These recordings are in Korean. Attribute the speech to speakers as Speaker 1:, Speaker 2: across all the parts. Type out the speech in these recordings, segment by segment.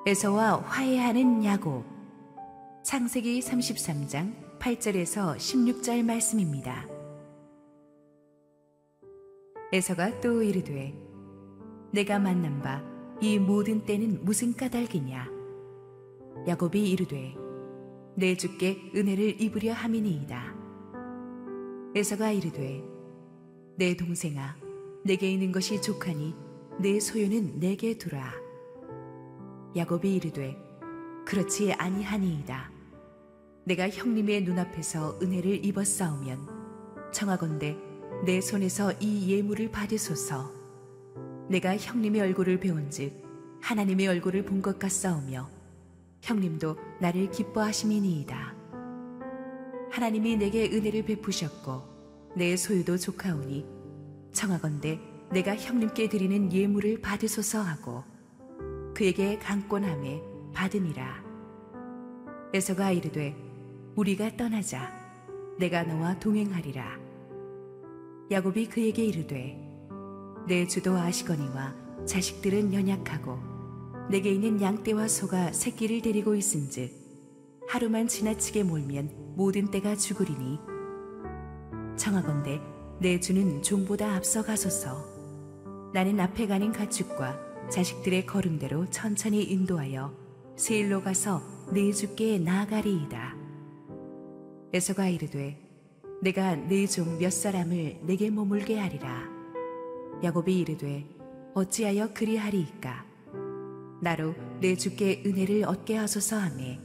Speaker 1: 에서와 화해하는 야곱. 창세기 33장 8절에서 16절 말씀입니다. 에서가 또 이르되 내가 만난 바 이 모든 때는 무슨 까닭이냐. 야곱이 이르되 내 주께 은혜를 입으려 함이니이다. 에서가 이르되 내 동생아, 내게 있는 것이 족하니 내 소유는 내게 두라. 야곱이 이르되 그렇지 아니하니이다. 내가 형님의 눈앞에서 은혜를 입었사오면 청하건대 내 손에서 이 예물을 받으소서. 내가 형님의 얼굴을 배운즉 하나님의 얼굴을 본 것 같사오며 형님도 나를 기뻐하심이니이다. 하나님이 내게 은혜를 베푸셨고 내 소유도 족하오니 청하건대 내가 형님께 드리는 예물을 받으소서 하고 그에게 강권함에 받으니라. 에서가 이르되 우리가 떠나자. 내가 너와 동행하리라. 야곱이 그에게 이르되 내 주도 아시거니와 자식들은 연약하고 내게 있는 양떼와 소가 새끼를 데리고 있은즉 하루만 지나치게 몰면 모든 떼가 죽으리니 청하건대 내 주는 종보다 앞서 가소서. 나는 앞에 가는 가축과 자식들의 걸음대로 천천히 인도하여 세일로 가서 내 주께 나아가리이다. 에서가 이르되 내가 내 종 몇 사람을 내게 머물게 하리라. 야곱이 이르되 어찌하여 그리하리이까. 나로 내 주께 은혜를 얻게 하소서 하매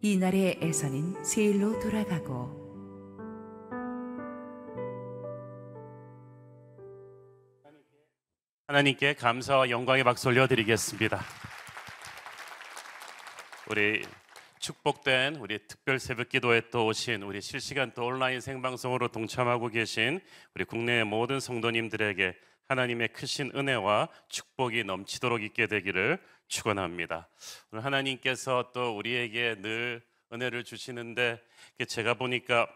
Speaker 1: 이날에 에서는 세일로 돌아가고.
Speaker 2: 하나님께 감사와 영광의 박수 올려드리겠습니다. 우리 축복된 우리 특별 새벽기도에 또 오신 우리 실시간 또 온라인 생방송으로 동참하고 계신 우리 국내의 모든 성도님들에게 하나님의 크신 은혜와 축복이 넘치도록 있게 되기를 축원합니다. 오늘 하나님께서 또 우리에게 늘 은혜를 주시는데 제가 보니까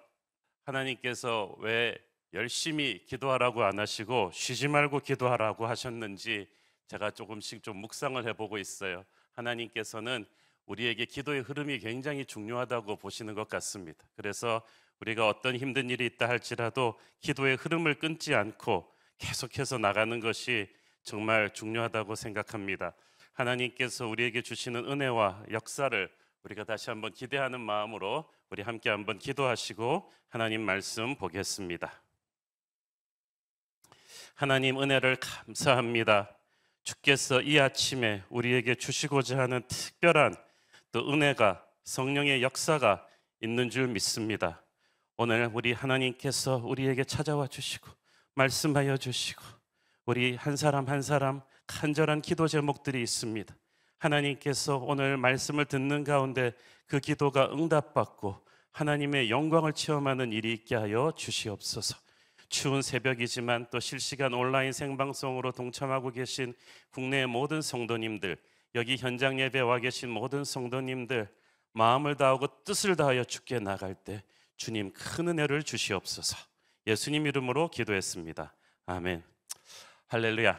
Speaker 2: 하나님께서 왜 열심히 기도하라고 안 하시고 쉬지 말고 기도하라고 하셨는지 제가 조금씩 좀 묵상을 해보고 있어요. 하나님께서는 우리에게 기도의 흐름이 굉장히 중요하다고 보시는 것 같습니다. 그래서 우리가 어떤 힘든 일이 있다 할지라도 기도의 흐름을 끊지 않고 계속해서 나가는 것이 정말 중요하다고 생각합니다. 하나님께서 우리에게 주시는 은혜와 역사를 우리가 다시 한번 기대하는 마음으로 우리 함께 한번 기도하시고 하나님 말씀 보겠습니다. 하나님 은혜를 감사합니다. 주께서 이 아침에 우리에게 주시고자 하는 특별한 또 은혜가 성령의 역사가 있는 줄 믿습니다. 오늘 우리 하나님께서 우리에게 찾아와 주시고 말씀하여 주시고 우리 한 사람 한 사람 간절한 기도 제목들이 있습니다. 하나님께서 오늘 말씀을 듣는 가운데 그 기도가 응답받고 하나님의 영광을 체험하는 일이 있게 하여 주시옵소서. 추운 새벽이지만 또 실시간 온라인 생방송으로 동참하고 계신 국내의 모든 성도님들, 여기 현장 예배 와 계신 모든 성도님들, 마음을 다하고 뜻을 다하여 주께 나갈 때 주님 큰 은혜를 주시옵소서. 예수님 이름으로 기도했습니다. 아멘. 할렐루야.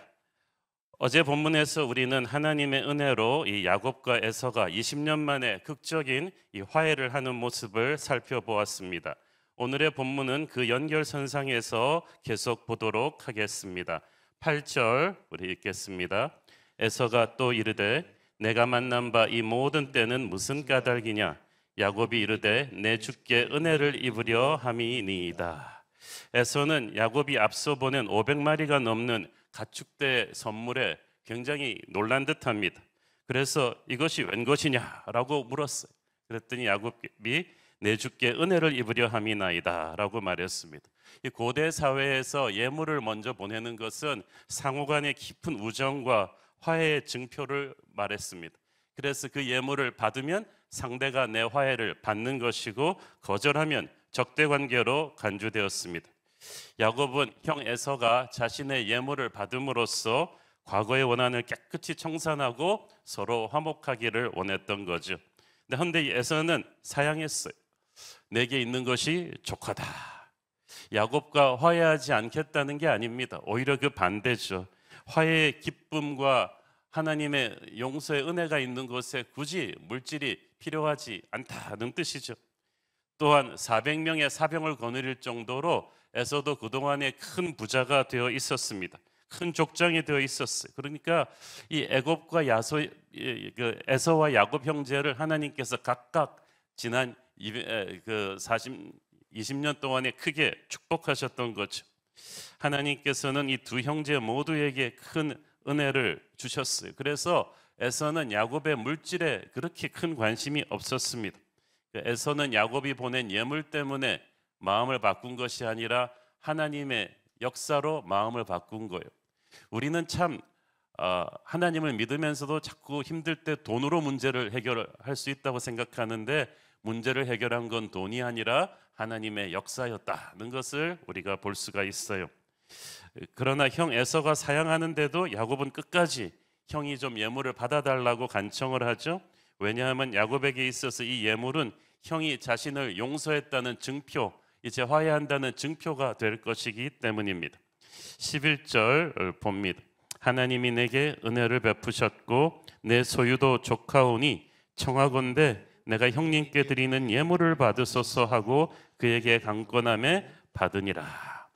Speaker 2: 어제 본문에서 우리는 하나님의 은혜로 이 야곱과 에서가 20년 만에 극적인 이 화해를 하는 모습을 살펴보았습니다. 오늘의 본문은 그 연결선상에서 계속 보도록 하겠습니다. 8절 우리 읽겠습니다. 에서가 또 이르되 내가 만난 바 이 모든 때는 무슨 까닭이냐. 야곱이 이르되 내 주께 은혜를 입으려 함이니이다. 에서는 야곱이 앞서 보낸 500마리가 넘는 가축대 선물에 굉장히 놀란 듯합니다. 그래서 이것이 웬 것이냐라고 물었어요. 그랬더니 야곱이 내 주께 은혜를 입으려 함이나이다 라고 말했습니다. 이 고대 사회에서 예물을 먼저 보내는 것은 상호간의 깊은 우정과 화해의 증표를 말했습니다. 그래서 그 예물을 받으면 상대가 내 화해를 받는 것이고 거절하면 적대 관계로 간주되었습니다. 야곱은 형 에서가 자신의 예물을 받음으로써 과거의 원한을 깨끗이 청산하고 서로 화목하기를 원했던 거죠. 그런데 에서는 사양했어요. 내게 있는 것이 족하다. 야곱과 화해하지 않겠다는 게 아닙니다. 오히려 그 반대죠. 화해의 기쁨과 하나님의 용서의 은혜가 있는 곳에 굳이 물질이 필요하지 않다는 뜻이죠. 또한 400명의 사병을 거느릴 정도로 에서도 그동안에 큰 부자가 되어 있었습니다. 큰 족장이 되어 있었어요. 그러니까 이 애굽과 에서와 야곱 형제를 하나님께서 각각 지난 20년 동안에 크게 축복하셨던 거죠. 하나님께서는 이 두 형제 모두에게 큰 은혜를 주셨어요. 그래서 에서는 야곱의 물질에 그렇게 큰 관심이 없었습니다. 에서는 야곱이 보낸 예물 때문에 마음을 바꾼 것이 아니라 하나님의 역사로 마음을 바꾼 거예요. 우리는 참 하나님을 믿으면서도 자꾸 힘들 때 돈으로 문제를 해결할 수 있다고 생각하는데, 문제를 해결한 건 돈이 아니라 하나님의 역사였다는 것을 우리가 볼 수가 있어요. 그러나 형 에서가 사양하는데도 야곱은 끝까지 형이 좀 예물을 받아달라고 간청을 하죠. 왜냐하면 야곱에게 있어서 이 예물은 형이 자신을 용서했다는 증표, 이제 화해한다는 증표가 될 것이기 때문입니다. 11절 봅니다. 하나님이 내게 은혜를 베푸셨고 내 소유도 족하오니 청하건대 내가 형님께 드리는 예물을 받으소서 하고 그에게 강권함에 받으니라.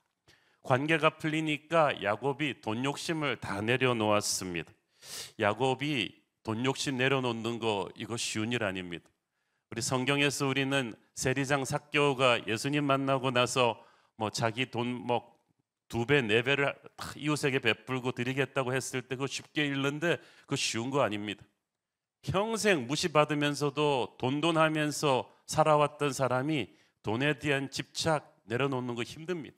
Speaker 2: 관계가 풀리니까 야곱이 돈 욕심을 다 내려놓았습니다. 야곱이 돈 욕심 내려놓는 거, 이거 쉬운 일 아닙니다. 우리 성경에서 우리는 세리장 삭개오가 예수님 만나고 나서 자기 돈 2배, 4배를 이웃에게 베풀고 드리겠다고 했을 때 그거 쉽게 읽는데 그거 쉬운 거 아닙니다. 평생 무시받으면서도 돈 하면서 살아왔던 사람이 돈에 대한 집착 내려놓는 거 힘듭니다.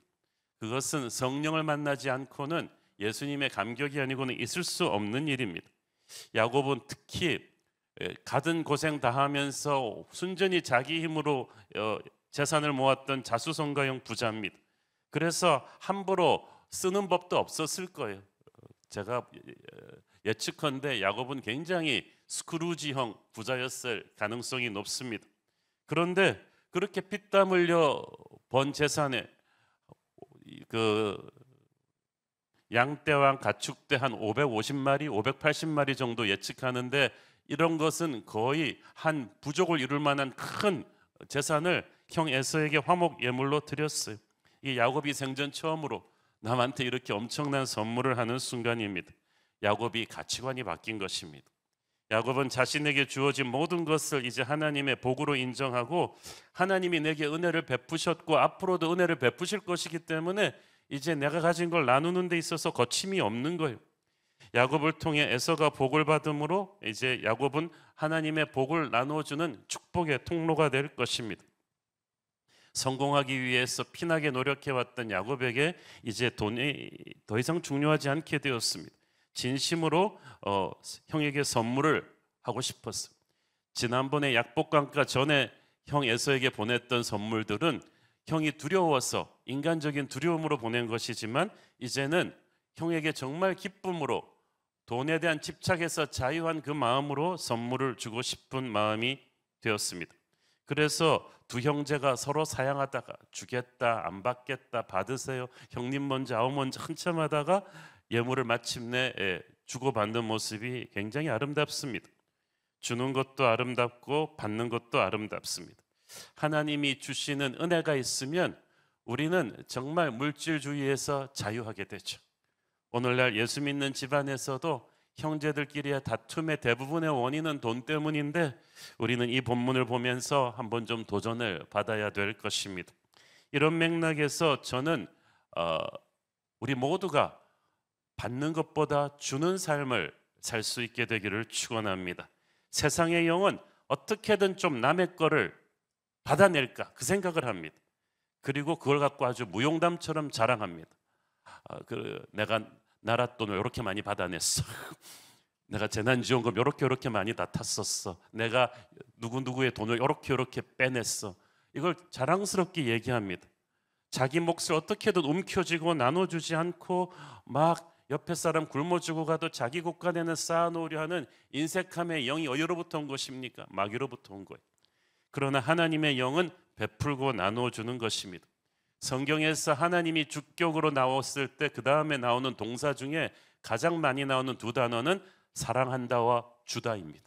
Speaker 2: 그것은 성령을 만나지 않고는 예수님의 감격이 아니고는 있을 수 없는 일입니다. 야곱은 특히 가든 고생 다 하면서 순전히 자기 힘으로 재산을 모았던 자수성가형 부자입니다. 그래서 함부로 쓰는 법도 없었을 거예요. 제가 예측컨대 야곱은 굉장히 스크루지형 부자였을 가능성이 높습니다. 그런데 그렇게 피땀 흘려 번 재산에 양떼와 가축대 한 550마리, 580마리 정도 예측하는데, 이런 것은 거의 한 부족을 이룰 만한 큰 재산을 형 에서에게 화목 예물로 드렸어요. 이 야곱이 생전 처음으로 남한테 이렇게 엄청난 선물을 하는 순간입니다. 야곱이 가치관이 바뀐 것입니다. 야곱은 자신에게 주어진 모든 것을 이제 하나님의 복으로 인정하고, 하나님이 내게 은혜를 베푸셨고 앞으로도 은혜를 베푸실 것이기 때문에 이제 내가 가진 걸 나누는 데 있어서 거침이 없는 거예요. 야곱을 통해 에서가 복을 받음으로 이제 야곱은 하나님의 복을 나누어주는 축복의 통로가 될 것입니다. 성공하기 위해서 피나게 노력해왔던 야곱에게 이제 돈이 더 이상 중요하지 않게 되었습니다. 진심으로 형에게 선물을 하고 싶었어요. 지난번에 약복강가 전에 형 에서에게 보냈던 선물들은 형이 두려워서 인간적인 두려움으로 보낸 것이지만, 이제는 형에게 정말 기쁨으로 돈에 대한 집착에서 자유한 그 마음으로 선물을 주고 싶은 마음이 되었습니다. 그래서 두 형제가 서로 사양하다가 주겠다, 안 받겠다, 받으세요, 형님 먼저, 아우 먼저 한참 하다가 예물을 마침내 주고받는 모습이 굉장히 아름답습니다. 주는 것도 아름답고 받는 것도 아름답습니다. 하나님이 주시는 은혜가 있으면 우리는 정말 물질주의에서 자유하게 되죠. 오늘날 예수 믿는 집안에서도 형제들끼리의 다툼의 대부분의 원인은 돈 때문인데, 우리는 이 본문을 보면서 한번 좀 도전을 받아야 될 것입니다. 이런 맥락에서 저는 우리 모두가 받는 것보다 주는 삶을 살 수 있게 되기를 축원합니다. 세상의 영은 어떻게든 좀 남의 거를 받아낼까 그 생각을 합니다. 그리고 그걸 갖고 아주 무용담처럼 자랑합니다. 내가 나라 돈을 이렇게 많이 받아냈어. 내가 재난지원금 이렇게 많이 다 탔었어. 내가 누구누구의 돈을 이렇게 빼냈어. 이걸 자랑스럽게 얘기합니다. 자기 몫을 어떻게든 움켜쥐고 나눠주지 않고 막 옆에 사람 굶어주고 가도 자기 곳간에는 쌓아놓으려 하는 인색함의 영이 어디로부터 온 것입니까? 마귀로부터 온 거예요. 그러나 하나님의 영은 베풀고 나눠주는 것입니다. 성경에서 하나님이 주격으로 나왔을 때 그 다음에 나오는 동사 중에 가장 많이 나오는 두 단어는 사랑한다와 주다입니다.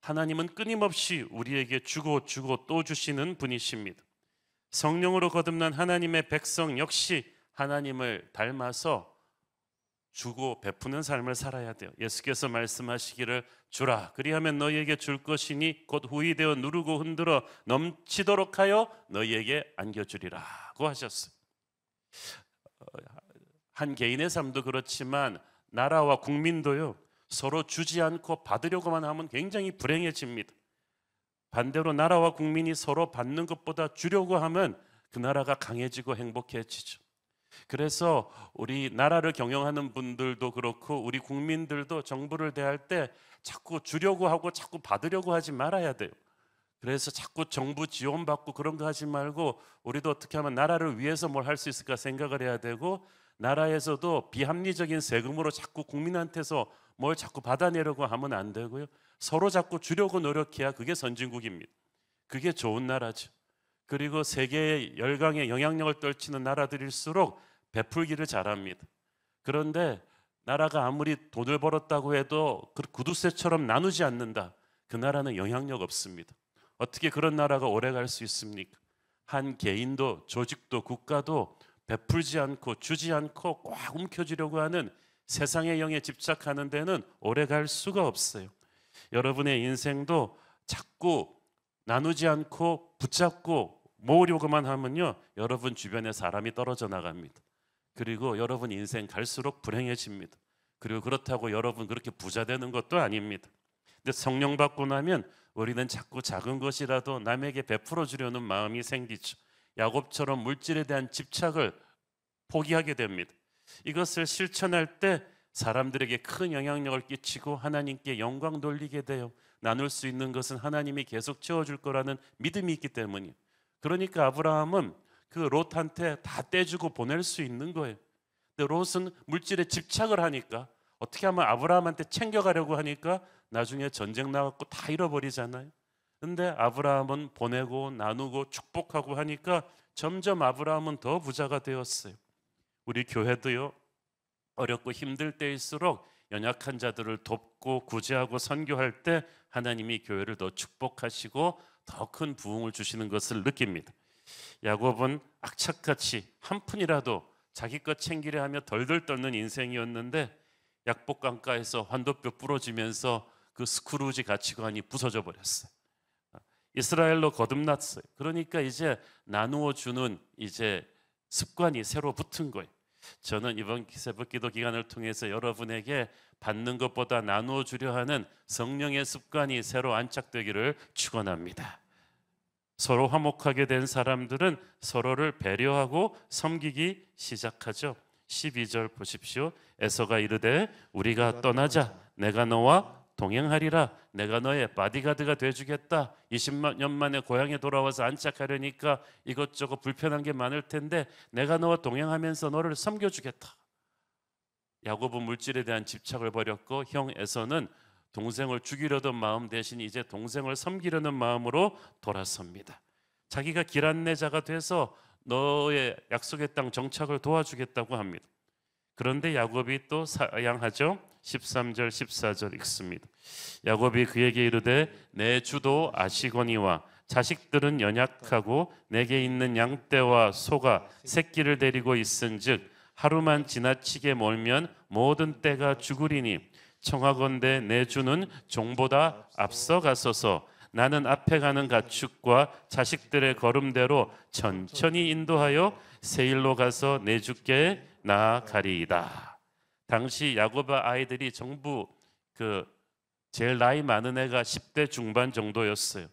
Speaker 2: 하나님은 끊임없이 우리에게 주고 또 주시는 분이십니다. 성령으로 거듭난 하나님의 백성 역시 하나님을 닮아서 주고 베푸는 삶을 살아야 돼요. 예수께서 말씀하시기를 주라 그리하면 너희에게 줄 것이니 곧 후히되어 누르고 흔들어 넘치도록 하여 너희에게 안겨주리라고 하셨어요. 한 개인의 삶도 그렇지만 나라와 국민도요, 서로 주지 않고 받으려고만 하면 굉장히 불행해집니다. 반대로 나라와 국민이 서로 받는 것보다 주려고 하면 그 나라가 강해지고 행복해지죠. 그래서 우리 나라를 경영하는 분들도 그렇고 우리 국민들도 정부를 대할 때 자꾸 주려고 하고 자꾸 받으려고 하지 말아야 돼요. 그래서 자꾸 정부 지원받고 그런 거 하지 말고 우리도 어떻게 하면 나라를 위해서 뭘 할 수 있을까 생각을 해야 되고, 나라에서도 비합리적인 세금으로 자꾸 국민한테서 뭘 자꾸 받아내려고 하면 안 되고요. 서로 자꾸 주려고 노력해야 그게 선진국입니다. 그게 좋은 나라죠. 그리고 세계의 열강에 영향력을 떨치는 나라들일수록 베풀기를 잘합니다. 그런데 나라가 아무리 돈을 벌었다고 해도 구두쇠처럼 나누지 않는다, 그 나라는 영향력 없습니다. 어떻게 그런 나라가 오래 갈 수 있습니까? 한 개인도 조직도 국가도 베풀지 않고 주지 않고 꽉 움켜쥐려고 하는 세상의 영에 집착하는 데는 오래 갈 수가 없어요. 여러분의 인생도 자꾸 나누지 않고 붙잡고 모으려고만 하면요, 여러분 주변에 사람이 떨어져 나갑니다. 그리고 여러분 인생 갈수록 불행해집니다. 그리고 그렇다고 여러분 그렇게 부자 되는 것도 아닙니다. 근데 성령 받고 나면 우리는 자꾸 작은 것이라도 남에게 베풀어 주려는 마음이 생기죠. 야곱처럼 물질에 대한 집착을 포기하게 됩니다. 이것을 실천할 때 사람들에게 큰 영향력을 끼치고 하나님께 영광 돌리게 돼요. 나눌 수 있는 것은 하나님이 계속 채워줄 거라는 믿음이 있기 때문이에요. 그러니까 아브라함은 그 롯한테 다 떼주고 보낼 수 있는 거예요. 근데 롯은 물질에 집착을 하니까, 어떻게 하면 아브라함한테 챙겨가려고 하니까 나중에 전쟁 나갖고 다 잃어버리잖아요. 근데 아브라함은 보내고 나누고 축복하고 하니까 점점 아브라함은 더 부자가 되었어요. 우리 교회도요, 어렵고 힘들 때일수록 연약한 자들을 돕고 구제하고 선교할 때 하나님이 교회를 더 축복하시고 더 큰 부흥을 주시는 것을 느낍니다. 야곱은 악착같이 한 푼이라도 자기 것 챙기려 하며 덜덜 떨는 인생이었는데 약복강가에서 환도뼈 부러지면서 그 스크루지 가치관이 부서져 버렸어요. 이스라엘로 거듭났어요. 그러니까 이제 나누어 주는 이제 습관이 새로 붙은 거예요. 저는 이번 새벽기도 기간을 통해서 여러분에게 받는 것보다 나누어 주려 하는 성령의 습관이 새로 안착되기를 축원합니다. 서로 화목하게 된 사람들은 서로를 배려하고 섬기기 시작하죠. 12절 보십시오. 에서가 이르되 우리가 떠나자, 내가 너와 동행하리라. 내가 너의 바디가드가 돼주겠다. 20년 만에 고향에 돌아와서 안착하려니까 이것저것 불편한 게 많을 텐데 내가 너와 동행하면서 너를 섬겨주겠다. 야곱은 물질에 대한 집착을 버렸고 형 에서는 동생을 죽이려던 마음 대신 이제 동생을 섬기려는 마음으로 돌아섭니다. 자기가 길 안내자가 돼서 너의 약속의 땅 정착을 도와주겠다고 합니다. 그런데 야곱이 또 사양하죠. 13절 14절 읽습니다. 야곱이 그에게 이르되 내 주도 아시거니와 자식들은 연약하고 내게 있는 양떼와 소가 새끼를 데리고 있은즉 하루만 지나치게 몰면 모든 떼가 죽으리니 청하건대 내 주는 종보다 앞서가소서. 나는 앞에 가는 가축과 자식들의 걸음대로 천천히 인도하여 세일로 가서 내 주께 나아가리이다. 당시 야곱의 아이들이 전부 제일 나이 많은 애가 10대 중반 정도였어요.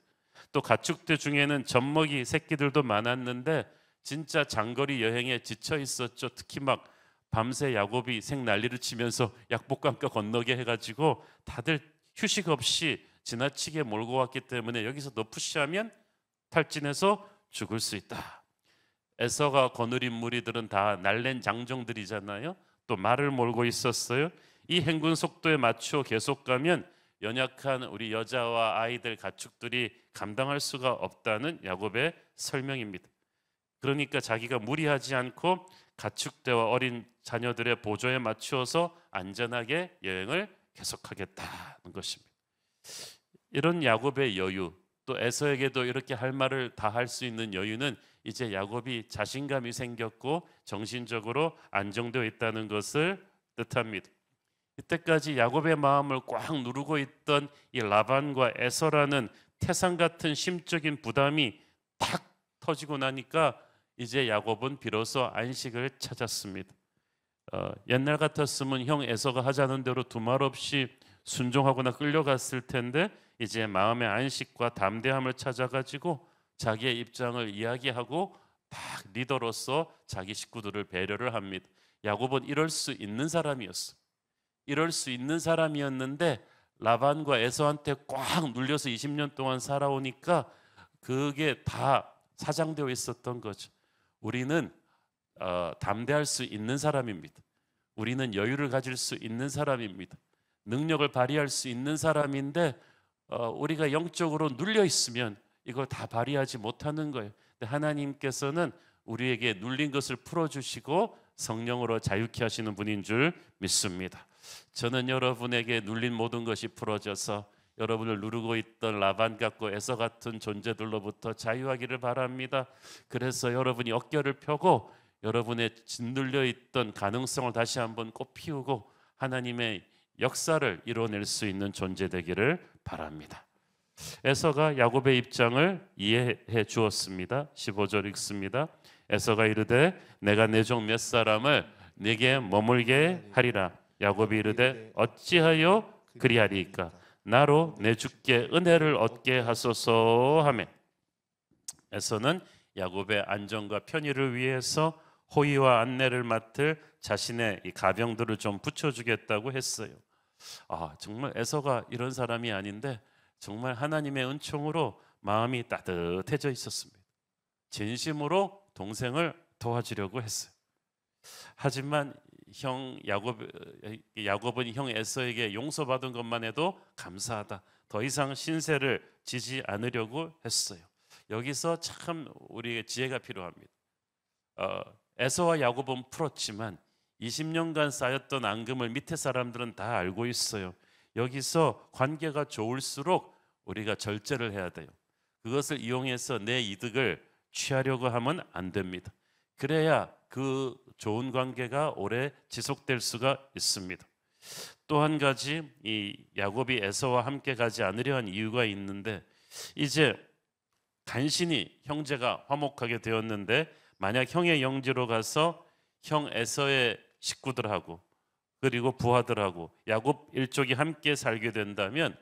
Speaker 2: 또 가축들 중에는 젖먹이 새끼들도 많았는데 진짜 장거리 여행에 지쳐 있었죠. 특히 막 밤새 야곱이 생난리를 치면서 약복강가 건너게 해가지고 다들 휴식 없이 지나치게 몰고 왔기 때문에 여기서 더 푸시하면 탈진해서 죽을 수 있다. 에서가 거느린 무리들은 다 날랜 장정들이잖아요. 또 말을 몰고 있었어요. 이 행군 속도에 맞춰 계속 가면 연약한 우리 여자와 아이들 가축들이 감당할 수가 없다는 야곱의 설명입니다. 그러니까 자기가 무리하지 않고 가축대와 어린 자녀들의 보조에 맞추어서 안전하게 여행을 계속하겠다는 것입니다. 이런 야곱의 여유, 또 에서에게도 이렇게 할 말을 다 할 수 있는 여유는 이제 야곱이 자신감이 생겼고 정신적으로 안정되어 있다는 것을 뜻합니다. 이때까지 야곱의 마음을 꽉 누르고 있던 이 라반과 에서라는 태산 같은 심적인 부담이 탁 터지고 나니까 이제 야곱은 비로소 안식을 찾았습니다. 옛날 같았으면 형 에서가 하자는 대로 두말 없이 순종하거나 끌려갔을 텐데 이제 마음의 안식과 담대함을 찾아가지고 자기의 입장을 이야기하고 딱 리더로서 자기 식구들을 배려를 합니다. 야곱은 이럴 수 있는 사람이었어. 이럴 수 있는 사람이었는데 라반과 에서한테 꽉 눌려서 20년 동안 살아오니까 그게 다 사장되어 있었던 거죠. 우리는 담대할 수 있는 사람입니다. 우리는 여유를 가질 수 있는 사람입니다. 능력을 발휘할 수 있는 사람인데 우리가 영적으로 눌려 있으면 이걸 다 발휘하지 못하는 거예요. 근데 하나님께서는 우리에게 눌린 것을 풀어주시고 성령으로 자유케 하시는 분인 줄 믿습니다. 저는 여러분에게 눌린 모든 것이 풀어져서 여러분을 누르고 있던 라반 같고 에서 같은 존재들로부터 자유하기를 바랍니다. 그래서 여러분이 어깨를 펴고 여러분의 짓눌려 있던 가능성을 다시 한번 꽃 피우고 하나님의 역사를 이뤄낼 수 있는 존재 되기를 바랍니다. 에서가 야곱의 입장을 이해해 주었습니다. 15절 읽습니다. 에서가 이르되 내가 내 종 몇 사람을 네게 머물게 하리라. 야곱이 이르되 어찌하여 그리하리이까? 나로 내 주께 은혜를 얻게 하소서 하매. 에서는 야곱의 안전과 편의를 위해서 호의와 안내를 맡을 자신의 이 가병들을 좀 붙여주겠다고 했어요. 정말 에서가 이런 사람이 아닌데 정말 하나님의 은총으로 마음이 따뜻해져 있었습니다. 진심으로 동생을 도와주려고 했어요. 하지만 야곱은 형 에서에게 용서받은 것만 해도 감사하다. 더 이상 신세를 지지 않으려고 했어요. 여기서 참 우리의 지혜가 필요합니다. 에서와 야곱은 풀었지만 20년간 쌓였던 앙금을 밑에 사람들은 다 알고 있어요. 여기서 관계가 좋을수록 우리가 절제를 해야 돼요. 그것을 이용해서 내 이득을 취하려고 하면 안 됩니다. 그래야 그 좋은 관계가 오래 지속될 수가 있습니다. 또 한 가지, 이 야곱이 에서와 함께 가지 않으려 한 이유가 있는데 이제 간신히 형제가 화목하게 되었는데 만약 형의 영지로 가서 형 에서의 식구들하고 그리고 부하들하고 야곱 일족이 함께 살게 된다면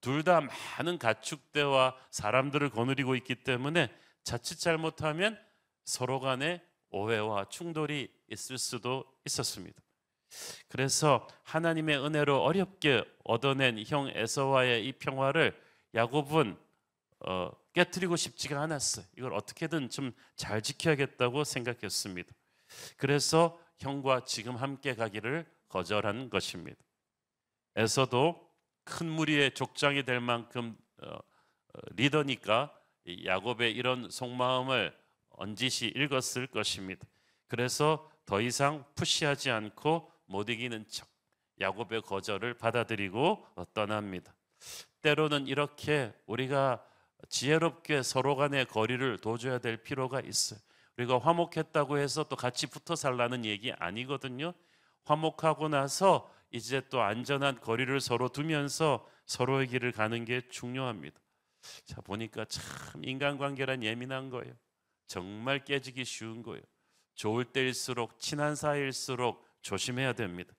Speaker 2: 둘 다 많은 가축대와 사람들을 거느리고 있기 때문에 자칫 잘못하면 서로 간에 오해와 충돌이 있을 수도 있었습니다. 그래서 하나님의 은혜로 어렵게 얻어낸 형 에서와의 이 평화를 야곱은 깨트리고 싶지가 않았어요. 이걸 어떻게든 좀 잘 지켜야겠다고 생각했습니다. 그래서 형과 지금 함께 가기를 거절한 것입니다. 에서도 큰 무리의 족장이 될 만큼 리더니까 야곱의 이런 속마음을 언짓이 읽었을 것입니다. 그래서 더 이상 푸시하지 않고 못 이기는 척 야곱의 거절을 받아들이고 떠납니다. 때로는 이렇게 우리가 지혜롭게 서로 간의 거리를 둬줘야 될 필요가 있어요. 우리가 화목했다고 해서 또 같이 붙어 살라는 얘기 아니거든요. 화목하고 나서 이제 또 안전한 거리를 서로 두면서 서로의 길을 가는 게 중요합니다. 자, 보니까 참 인간관계란 예민한 거예요. 정말 깨지기 쉬운 거예요. 좋을 때일수록 친한 사이일수록 조심해야 됩니다.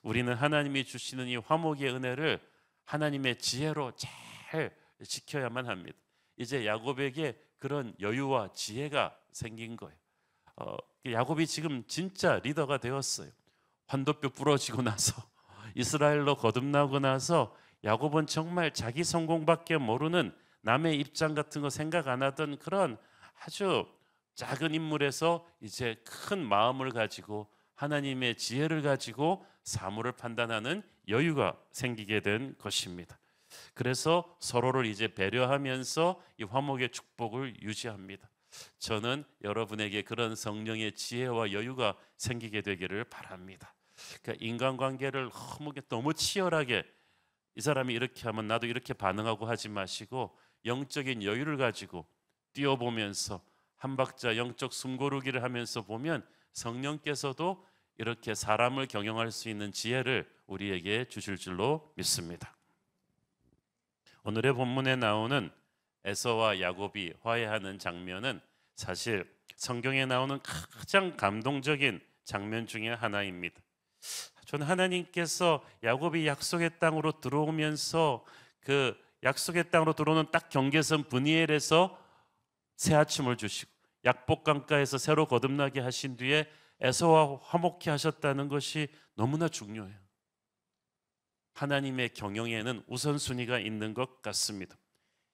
Speaker 2: 우리는 하나님이 주시는 이 화목의 은혜를 하나님의 지혜로 잘 지켜야만 합니다. 이제 야곱에게 그런 여유와 지혜가 생긴 거예요. 야곱이 지금 진짜 리더가 되었어요. 환도뼈 부러지고 나서 이스라엘로 거듭나고 나서 야곱은 정말 자기 성공밖에 모르는 남의 입장 같은 거 생각 안 하던 그런 아주 작은 인물에서 이제 큰 마음을 가지고 하나님의 지혜를 가지고 사물을 판단하는 여유가 생기게 된 것입니다. 그래서 서로를 이제 배려하면서 이 화목의 축복을 유지합니다. 저는 여러분에게 그런 성령의 지혜와 여유가 생기게 되기를 바랍니다. 그러니까 인간관계를 너무 치열하게 이 사람이 이렇게 하면 나도 이렇게 반응하고 하지 마시고 영적인 여유를 가지고 뛰어보면서 한 박자 영적 숨고르기를 하면서 보면 성령께서도 이렇게 사람을 경영할 수 있는 지혜를 우리에게 주실 줄로 믿습니다. 오늘의 본문에 나오는 에서와 야곱이 화해하는 장면은 사실 성경에 나오는 가장 감동적인 장면 중에 하나입니다. 저는 하나님께서 야곱이 약속의 땅으로 들어오면서 그 약속의 땅으로 들어오는 딱 경계선 브니엘에서 새 아침을 주시고 약복 강가에서 새로 거듭나게 하신 뒤에 에서와 화목케 하셨다는 것이 너무나 중요해요. 하나님의 경영에는 우선순위가 있는 것 같습니다.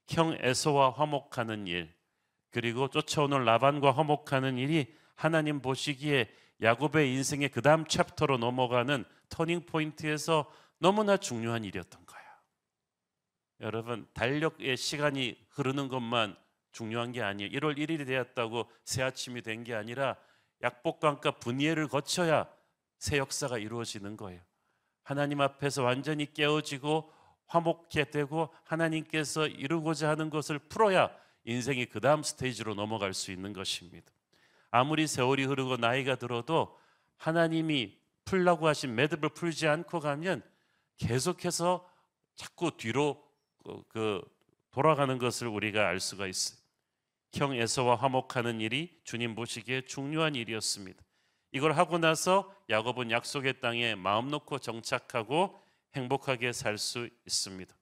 Speaker 2: 형 에서와 화목하는 일, 그리고 쫓아오는 라반과 화목하는 일이 하나님 보시기에 야곱의 인생의 그 다음 챕터로 넘어가는 터닝 포인트에서 너무나 중요한 일이었던 거예요. 여러분, 달력의 시간이 흐르는 것만 중요한 게 아니에요. 1월 1일이 되었다고 새 아침이 된 게 아니라 약복강가 분이엘을 거쳐야 새 역사가 이루어지는 거예요. 하나님 앞에서 완전히 깨어지고 화목케 되고 하나님께서 이루고자 하는 것을 풀어야 인생이 그 다음 스테이지로 넘어갈 수 있는 것입니다. 아무리 세월이 흐르고 나이가 들어도 하나님이 풀라고 하신 매듭을 풀지 않고 가면 계속해서 자꾸 뒤로 돌아가는 것을 우리가 알 수가 있어요. 형 에서와 화목하는 일이 주님 보시기에 중요한 일이었습니다. 이걸 하고 나서 야곱은 약속의 땅에 마음 놓고 정착하고 행복하게 살 수 있습니다.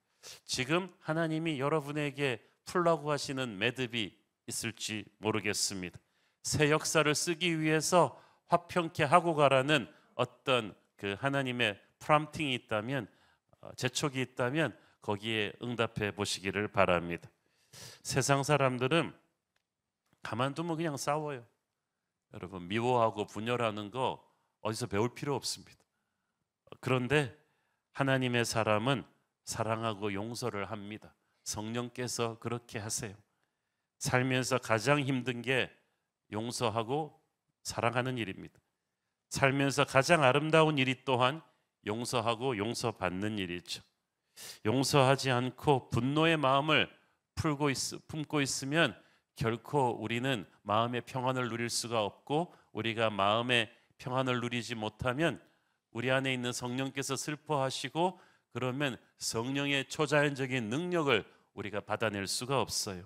Speaker 2: 지금 하나님이 여러분에게 풀라고 하시는 매듭이 있을지 모르겠습니다. 새 역사를 쓰기 위해서 화평케 하고 가라는 어떤 그 하나님의 프롬프팅이 있다면, 재촉이 있다면 거기에 응답해 보시기를 바랍니다. 세상 사람들은 가만두면 그냥 싸워요. 여러분, 미워하고 분열하는 거 어디서 배울 필요 없습니다. 그런데 하나님의 사람은 사랑하고 용서를 합니다. 성령께서 그렇게 하세요. 살면서 가장 힘든 게 용서하고 사랑하는 일입니다. 살면서 가장 아름다운 일이 또한 용서하고 용서받는 일이죠. 용서하지 않고 분노의 마음을 품고 있으면 결코 우리는 마음의 평안을 누릴 수가 없고, 우리가 마음의 평안을 누리지 못하면 우리 안에 있는 성령께서 슬퍼하시고, 그러면 성령의 초자연적인 능력을 우리가 받아낼 수가 없어요.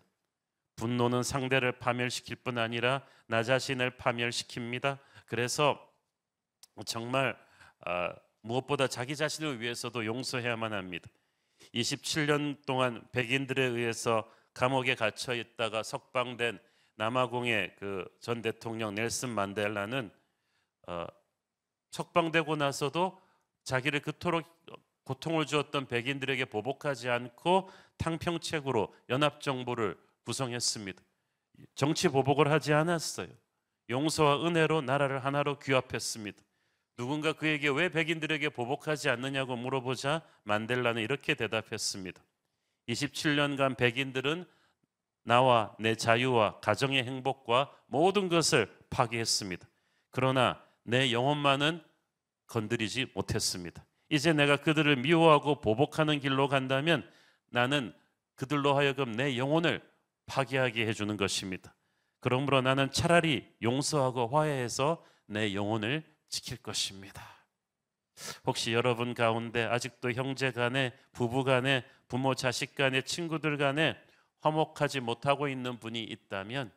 Speaker 2: 분노는 상대를 파멸시킬 뿐 아니라 나 자신을 파멸시킵니다. 그래서 정말 무엇보다 자기 자신을 위해서도 용서해야만 합니다. 27년 동안 백인들에 의해서 감옥에 갇혀 있다가 석방된 남아공의 그 전 대통령 넬슨 만델라는 석방되고 나서도 자기를 그토록 고통을 주었던 백인들에게 보복하지 않고 탕평책으로 연합정부를 구성했습니다. 정치 보복을 하지 않았어요. 용서와 은혜로 나라를 하나로 규합했습니다. 누군가 그에게 왜 백인들에게 보복하지 않느냐고 물어보자 만델라는 이렇게 대답했습니다. 27년간 백인들은 나와 내 자유와 가정의 행복과 모든 것을 파괴했습니다. 그러나 내 영혼만은 건드리지 못했습니다. 이제 내가 그들을 미워하고 보복하는 길로 간다면 나는 그들로 하여금 내 영혼을 파괴하게 해주는 것입니다. 그러므로 나는 차라리 용서하고 화해해서 내 영혼을 지킬 것입니다. 혹시 여러분 가운데 아직도 형제 간에, 부부 간에, 부모 자식 간에, 친구들 간에 화목하지 못하고 있는 분이 있다면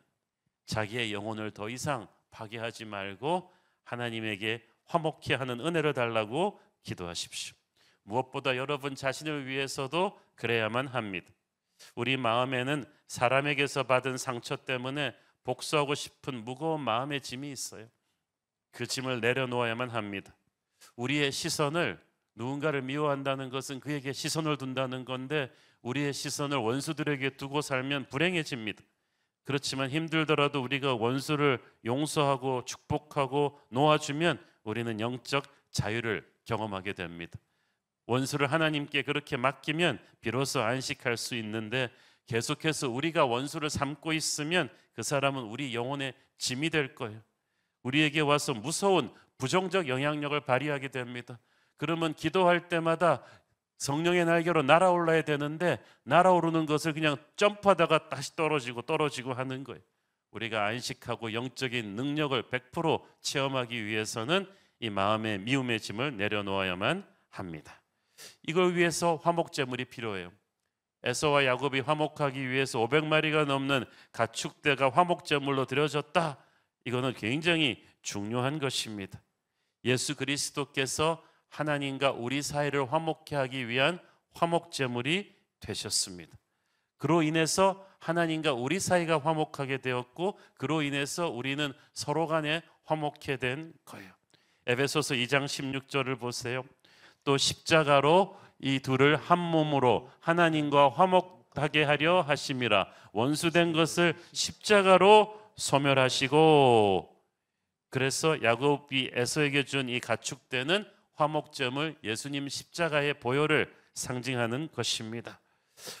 Speaker 2: 자기의 영혼을 더 이상 파괴하지 말고 하나님에게 화목케 하는 은혜를 달라고 기도하십시오. 무엇보다 여러분 자신을 위해서도 그래야만 합니다. 우리 마음에는 사람에게서 받은 상처 때문에 복수하고 싶은 무거운 마음의 짐이 있어요. 그 짐을 내려놓아야만 합니다. 우리의 시선을, 누군가를 미워한다는 것은 그에게 시선을 둔다는 건데, 우리의 시선을 원수들에게 두고 살면 불행해집니다. 그렇지만 힘들더라도 우리가 원수를 용서하고 축복하고 놓아주면 우리는 영적 자유를 경험하게 됩니다. 원수를 하나님께 그렇게 맡기면 비로소 안식할 수 있는데, 계속해서 우리가 원수를 삼고 있으면 그 사람은 우리 영혼의 짐이 될 거예요. 우리에게 와서 무서운 부정적 영향력을 발휘하게 됩니다. 그러면 기도할 때마다 성령의 날개로 날아올라야 되는데 날아오르는 것을 그냥 점프하다가 다시 떨어지고 하는 거예요. 우리가 안식하고 영적인 능력을 100% 체험하기 위해서는 이 마음의 미움의 짐을 내려놓아야만 합니다. 이걸 위해서 화목제물이 필요해요. 에서와 야곱이 화목하기 위해서 500마리가 넘는 가축대가 화목제물로 드려졌다. 이거는 굉장히 중요한 것입니다. 예수 그리스도께서 하나님과 우리 사이를 화목케 하기 위한 화목제물이 되셨습니다. 그로 인해서 하나님과 우리 사이가 화목하게 되었고 그로 인해서 우리는 서로 간에 화목케 된 거예요. 에베소서 2장 16절을 보세요. 또 십자가로 이 둘을 한 몸으로 하나님과 화목하게 하려 하심이라. 원수된 것을 십자가로 소멸하시고. 그래서 야곱이 에서에게 준 이 가축대는 화목제물, 예수님 십자가의 보혈을 상징하는 것입니다.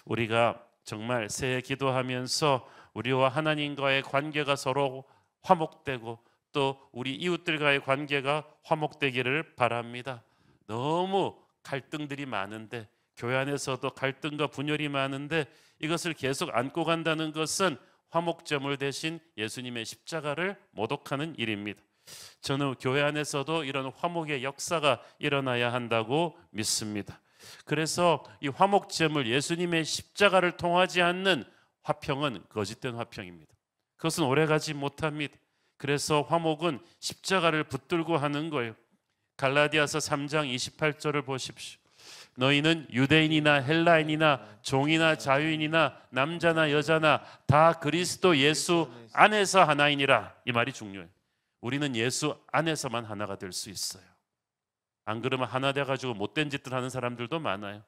Speaker 2: 우리가 정말 새해 기도하면서 우리와 하나님과의 관계가 서로 화목되고 또 우리 이웃들과의 관계가 화목되기를 바랍니다. 너무 갈등들이 많은데, 교회 안에서도 갈등과 분열이 많은데 이것을 계속 안고 간다는 것은 화목제물 대신 예수님의 십자가를 모독하는 일입니다. 저는 교회 안에서도 이런 화목의 역사가 일어나야 한다고 믿습니다. 그래서 이 화목제물, 예수님의 십자가를 통하지 않는 화평은 거짓된 화평입니다. 그것은 오래가지 못합니다. 그래서 화목은 십자가를 붙들고 하는 거예요. 갈라디아서 3장 28절을 보십시오. 너희는 유대인이나 헬라인이나 종이나 자유인이나 남자나 여자나 다 그리스도 예수 안에서 하나이니라. 이 말이 중요해요. 우리는 예수 안에서만 하나가 될 수 있어요. 안 그러면 하나 돼가지고 못된 짓들 하는 사람들도 많아요.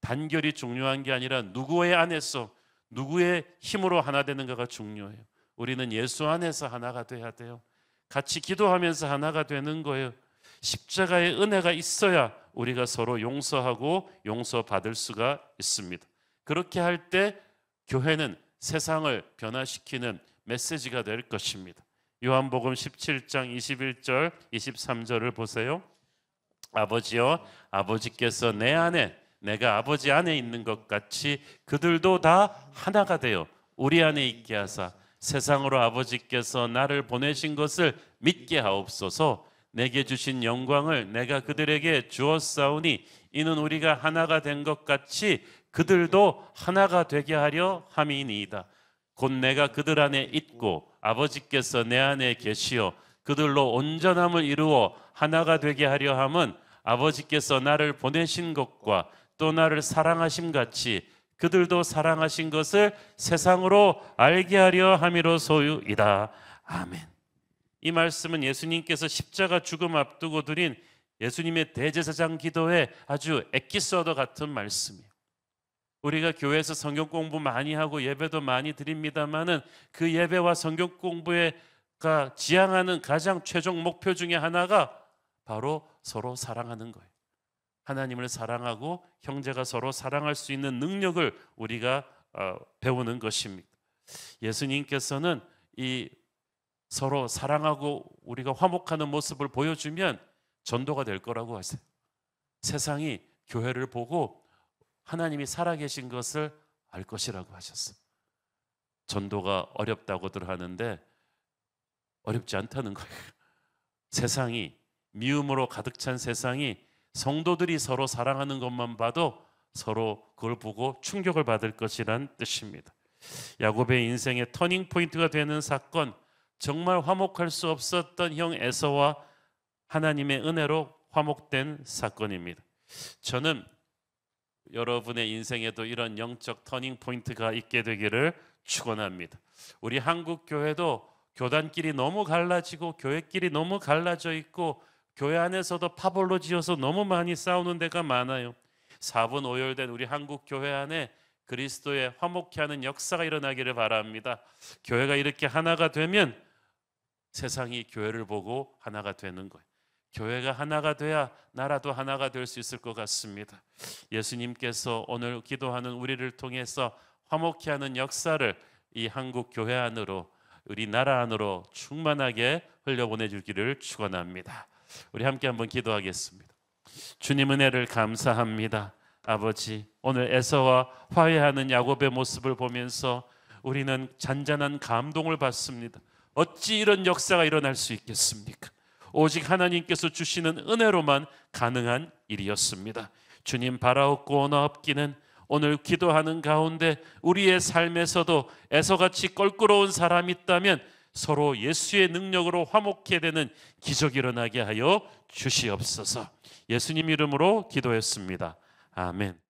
Speaker 2: 단결이 중요한 게 아니라 누구의 안에서, 누구의 힘으로 하나 되는가가 중요해요. 우리는 예수 안에서 하나가 돼야 돼요. 같이 기도하면서 하나가 되는 거예요. 십자가의 은혜가 있어야 우리가 서로 용서하고 용서받을 수가 있습니다. 그렇게 할 때 교회는 세상을 변화시키는 메시지가 될 것입니다. 요한복음 17장 21절 23절을 보세요. 아버지여, 아버지께서 내 안에, 내가 아버지 안에 있는 것 같이 그들도 다 하나가 되어 우리 안에 있게 하사 세상으로 아버지께서 나를 보내신 것을 믿게 하옵소서. 내게 주신 영광을 내가 그들에게 주었사오니 이는 우리가 하나가 된 것 같이 그들도 하나가 되게 하려 함이니이다. 곧 내가 그들 안에 있고 아버지께서 내 안에 계시어 그들로 온전함을 이루어 하나가 되게 하려 함은 아버지께서 나를 보내신 것과 또 나를 사랑하심 같이 그들도 사랑하신 것을 세상으로 알게 하려 함이로소이다. 아멘. 이 말씀은 예수님께서 십자가 죽음 앞두고 드린 예수님의 대제사장 기도의 아주 에피소드 같은 말씀이에요. 우리가 교회에서 성경 공부 많이 하고 예배도 많이 드립니다마는 그 예배와 성경 공부가 지향하는 가장 최종 목표 중에 하나가 바로 서로 사랑하는 거예요. 하나님을 사랑하고 형제가 서로 사랑할 수 있는 능력을 우리가 배우는 것입니다. 예수님께서는 이 서로 사랑하고 우리가 화목하는 모습을 보여주면 전도가 될 거라고 하세요. 세상이 교회를 보고 하나님이 살아계신 것을 알 것이라고 하셨어요. 전도가 어렵다고들 하는데 어렵지 않다는 거예요. 세상이 미움으로 가득 찬 세상이 성도들이 서로 사랑하는 것만 봐도 서로 그걸 보고 충격을 받을 것이란 뜻입니다. 야곱의 인생의 터닝 포인트가 되는 사건, 정말 화목할 수 없었던 형 에서와 하나님의 은혜로 화목된 사건입니다. 저는 여러분의 인생에도 이런 영적 터닝 포인트가 있게 되기를 축원합니다. 우리 한국 교회도 교단끼리 너무 갈라지고 교회끼리 너무 갈라져 있고 교회 안에서도 파벌로 지어서 너무 많이 싸우는 데가 많아요. 4분 오열된 우리 한국 교회 안에 그리스도의 화목케 하는 역사가 일어나기를 바랍니다. 교회가 이렇게 하나가 되면 세상이 교회를 보고 하나가 되는 거예요. 교회가 하나가 돼야 나라도 하나가 될 수 있을 것 같습니다. 예수님께서 오늘 기도하는 우리를 통해서 화목케 하는 역사를 이 한국 교회 안으로, 우리 나라 안으로 충만하게 흘려보내 주기를 축원합니다. 우리 함께 한번 기도하겠습니다. 주님 은혜를 감사합니다. 아버지, 오늘 에서와 화해하는 야곱의 모습을 보면서 우리는 잔잔한 감동을 받습니다. 어찌 이런 역사가 일어날 수 있겠습니까? 오직 하나님께서 주시는 은혜로만 가능한 일이었습니다. 주님 바라옵고 원하옵기는 오늘 기도하는 가운데 우리의 삶에서도 에서같이 껄끄러운 사람이 있다면 서로 예수의 능력으로 화목해 되는 기적이 일어나게 하여 주시옵소서. 예수님 이름으로 기도했습니다. 아멘.